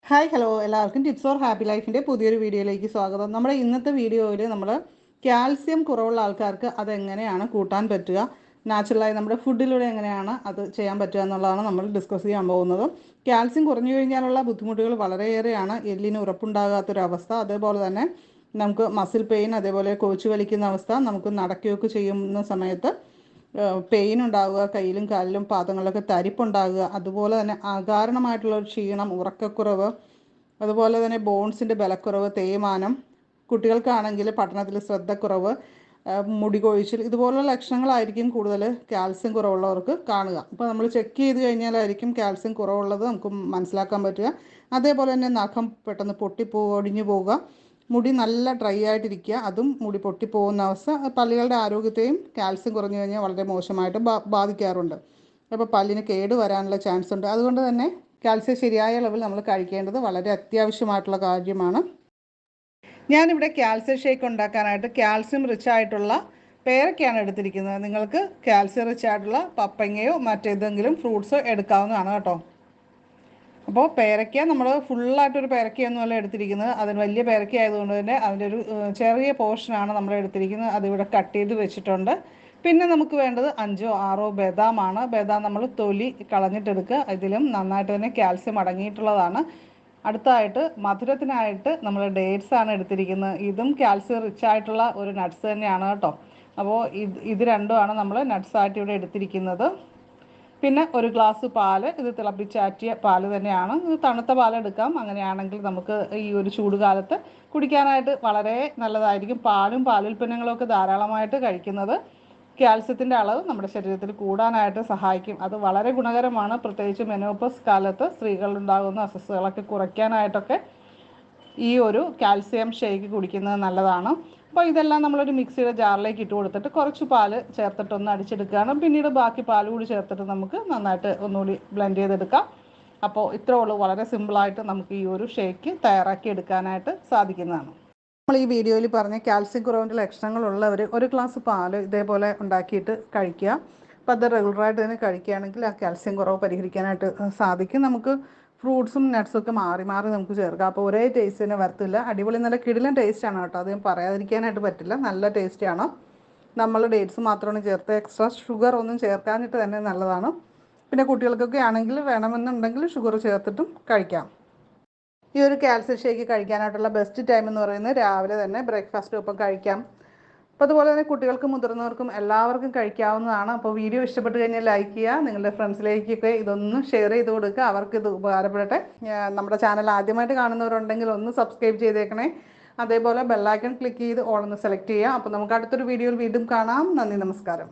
Hi hello എല്ലാവർക്കും tips or happy ലൈഫിൻ്റെ പുതിയൊരു വീഡിയോയിലേക്ക് സ്വാഗതം. നമ്മുടെ ഇന്നത്തെ വീഡിയോയിൽ നമ്മൾ കാൽസ്യം കുറവുള്ള ആൾക്കാർക്ക് അതെങ്ങനെയാണ് കൂട്ടാൻ പറ്റുക, നാച്ചുറലായി നമ്മുടെ ഫുഡിലൂടെ എങ്ങനെയാണ് അത് ചെയ്യാൻ പറ്റുക എന്നുള്ളതാണ് നമ്മൾ ഡിസ്കസ് ചെയ്യാൻ പോകുന്നത്. കാൽസ്യം കുറഞ്ഞു കഴിഞ്ഞാലുള്ള ബുദ്ധിമുട്ടുകൾ വളരെയേറെയാണ്. എല്ലിന് ഉറപ്പുണ്ടാകാത്തൊരവസ്ഥ, അതേപോലെ തന്നെ നമുക്ക് മസിൽ പെയിൻ, അതേപോലെ കോച്ച് വലിക്കുന്ന അവസ്ഥ, നമുക്ക് നടക്കുകയൊക്കെ ചെയ്യുന്ന സമയത്ത് പെയിൻ ഉണ്ടാവുക, കയ്യിലും കാലിലും പാദങ്ങളിലൊക്കെ തരിപ്പുണ്ടാകുക, അതുപോലെ തന്നെ അകാരണമായിട്ടുള്ള ഒരു ക്ഷീണം, ഉറക്കക്കുറവ്, അതുപോലെ തന്നെ ബോൺസിൻ്റെ ബലക്കുറവ്, തേയ്മാനം, കുട്ടികൾക്കാണെങ്കിൽ പഠനത്തിൽ ശ്രദ്ധക്കുറവ്, മുടി കൊഴിച്ചിൽ, ഇതുപോലുള്ള ലക്ഷണങ്ങളായിരിക്കും കൂടുതൽ കാൽസ്യം കുറവുള്ളവർക്ക് കാണുക. അപ്പോൾ നമ്മൾ ചെക്ക് ചെയ്ത് കഴിഞ്ഞാലായിരിക്കും കാൽസ്യം കുറവുള്ളത് നമുക്ക് മനസ്സിലാക്കാൻ പറ്റുക. അതേപോലെ തന്നെ നഖം പെട്ടെന്ന് ഒടിഞ്ഞു പോവുക, മുടി നല്ല ഡ്രൈ ആയിട്ടിരിക്കുക, അതും മുടി പൊട്ടിപ്പോകുന്ന അവസ്ഥ, പല്ലുകളുടെ ആരോഗ്യത്തെയും കാൽസ്യം കുറഞ്ഞു കഴിഞ്ഞാൽ വളരെ മോശമായിട്ട് ബാധിക്കാറുണ്ട്. അപ്പോൾ പല്ലിന് കേട് വരാനുള്ള ചാൻസ് ഉണ്ട്. അതുകൊണ്ട് തന്നെ കാൽസ്യം ശരിയായ അളവിൽ നമ്മൾ കഴിക്കേണ്ടത് വളരെ അത്യാവശ്യമായിട്ടുള്ള കാര്യമാണ്. ഞാനിവിടെ കാൽസ്യം ഷേക്ക് ഉണ്ടാക്കാനായിട്ട് കാൽസ്യം റിച്ച് ആയിട്ടുള്ള പേരക്കയാണ് എടുത്തിരിക്കുന്നത്. നിങ്ങൾക്ക് കാൽസ്യം റിച്ച് ആയിട്ടുള്ള പപ്പങ്ങയോ മറ്റേതെങ്കിലും ഫ്രൂട്ട്സോ എടുക്കാവുന്നതാണ് കേട്ടോ. അപ്പോൾ പേരയ്ക്ക നമ്മൾ ഫുള്ളായിട്ടൊരു പേരയ്ക്കയൊന്നുമല്ല എടുത്തിരിക്കുന്നത്. അതിന് വലിയ പേരയ്ക്ക ആയതുകൊണ്ട് തന്നെ അതിൻ്റെ ഒരു ചെറിയ പോർഷനാണ് നമ്മൾ എടുത്തിരിക്കുന്നത്. അതിവിടെ കട്ട് ചെയ്ത് വെച്ചിട്ടുണ്ട്. പിന്നെ നമുക്ക് വേണ്ടത് 5 or 6 ബദാമാണ്. ബദാം നമ്മൾ തൊലി കളഞ്ഞിട്ടെടുക്കുക. ഇതിലും നന്നായിട്ട് തന്നെ കാൽസ്യം അടങ്ങിയിട്ടുള്ളതാണ്. അടുത്തതായിട്ട് മധുരത്തിനായിട്ട് നമ്മൾ ഡേറ്റ്സ് ആണ് എടുത്തിരിക്കുന്നത്. ഇതും കാൽസ്യം റിച്ച് ആയിട്ടുള്ള ഒരു നട്ട്സ് തന്നെയാണ് കേട്ടോ. അപ്പോൾ ഇത് രണ്ടുമാണ് നമ്മൾ നട്ട്സായിട്ട് ഇവിടെ എടുത്തിരിക്കുന്നത്. പിന്നെ ഒരു ഗ്ലാസ് പാല്, ഇത് തിളപ്പിച്ചാറ്റിയ പാല് തന്നെയാണ്. ഇത് തണുത്ത പാലെടുക്കാം. അങ്ങനെയാണെങ്കിൽ നമുക്ക് ഈ ഒരു ചൂടുകാലത്ത് കുടിക്കാനായിട്ട് വളരെ നല്ലതായിരിക്കും. പാലും പാലുൽപ്പന്നങ്ങളൊക്കെ ധാരാളമായിട്ട് കഴിക്കുന്നത് കാൽസ്യത്തിൻ്റെ അളവ് നമ്മുടെ ശരീരത്തിൽ കൂടാനായിട്ട് സഹായിക്കും. അത് വളരെ ഗുണകരമാണ്. പ്രത്യേകിച്ച് മെനോപോസ് കാലത്ത് സ്ത്രീകളിലുണ്ടാകുന്ന അസ്വസ്ഥതകളൊക്കെ കുറയ്ക്കാനായിട്ടൊക്കെ ഈ ഒരു കാൽസ്യം ഷേക്ക് കുടിക്കുന്നത് നല്ലതാണ്. അപ്പോൾ ഇതെല്ലാം നമ്മളൊരു മിക്സിയുടെ ജാറിലേക്ക് ഇട്ട് കൊടുത്തിട്ട് കുറച്ച് പാല് ചേർത്തിട്ടൊന്ന് അടിച്ചെടുക്കുകയാണ്. പിന്നീട് ബാക്കി പാൽ കൂടി ചേർത്തിട്ട് നമുക്ക് നന്നായിട്ട് ഒന്നുകൂടി ബ്ലെൻഡ് ചെയ്തെടുക്കാം. അപ്പോൾ ഇത്രേ ഉള്ളൂ. വളരെ സിമ്പിളായിട്ട് നമുക്ക് ഈ ഒരു ഷേക്ക് തയ്യാറാക്കി എടുക്കാനായിട്ട് സാധിക്കുന്നതാണ്. നമ്മൾ ഈ വീഡിയോയിൽ പറഞ്ഞ കാൽസ്യം കുറവിൻ്റെ ലക്ഷണങ്ങളുള്ളവർ ഒരു ഗ്ലാസ് പാല് ഇതേപോലെ ഉണ്ടാക്കിയിട്ട് കഴിക്കുക. അപ്പോൾ അത് റെഗുലറായിട്ട് തന്നെ കഴിക്കുകയാണെങ്കിൽ ആ കാൽസ്യം കുറവ് പരിഹരിക്കാനായിട്ട് സാധിക്കും. നമുക്ക് ഫ്രൂട്ട്സും നട്ട്സും ഒക്കെ മാറി മാറി നമുക്ക് ചേർക്കാം. അപ്പോൾ ഒരേ ടേസ്റ്റ് തന്നെ വരത്തില്ല. അടിപൊളി നല്ല കിടിലൻ ടേസ്റ്റാണ് കേട്ടോ. അത് പറയാതിരിക്കാനായിട്ട് പറ്റില്ല. നല്ല ടേസ്റ്റാണ്. നമ്മൾ ഡേറ്റ്സ് മാത്രമാണ് ചേർത്ത്, എക്സ്ട്രാ ഷുഗർ ഒന്നും ചേർക്കാനായിട്ട് തന്നെ നല്ലതാണ്. പിന്നെ കുട്ടികൾക്കൊക്കെ ആണെങ്കിൽ വേണമെന്നുണ്ടെങ്കിൽ ഷുഗർ ചേർത്തിട്ടും കഴിക്കാം. ഈ ഒരു കാൽസ്യം ഷേക്ക് കഴിക്കാനായിട്ടുള്ള ബെസ്റ്റ് ടൈം എന്ന് പറയുന്നത് രാവിലെ തന്നെ ബ്രേക്ക്ഫാസ്റ്റ് ഒപ്പം കഴിക്കാം. അപ്പോൾ അതുപോലെ തന്നെ കുട്ടികൾക്കും മുതിർന്നവർക്കും എല്ലാവർക്കും കഴിക്കാവുന്നതാണ്. അപ്പോൾ വീഡിയോ ഇഷ്ടപ്പെട്ട് കഴിഞ്ഞാൽ ലൈക്ക് ചെയ്യുക, നിങ്ങളുടെ ഫ്രണ്ട്സിലേക്കൊക്കെ ഇതൊന്ന് ഷെയർ ചെയ്ത് കൊടുക്കുക, അവർക്ക് ഇത് ഉപകാരപ്പെടട്ടെ. നമ്മുടെ ചാനൽ ആദ്യമായിട്ട് കാണുന്നവരുണ്ടെങ്കിൽ ഒന്ന് സബ്സ്ക്രൈബ് ചെയ്തേക്കണേ. അതേപോലെ ബെല്ലൈക്കൺ ക്ലിക്ക് ചെയ്ത് ഓൾ ഒന്ന് സെലക്ട് ചെയ്യുക. അപ്പോൾ നമുക്ക് അടുത്തൊരു വീഡിയോയിൽ വീണ്ടും കാണാം. നന്ദി, നമസ്കാരം.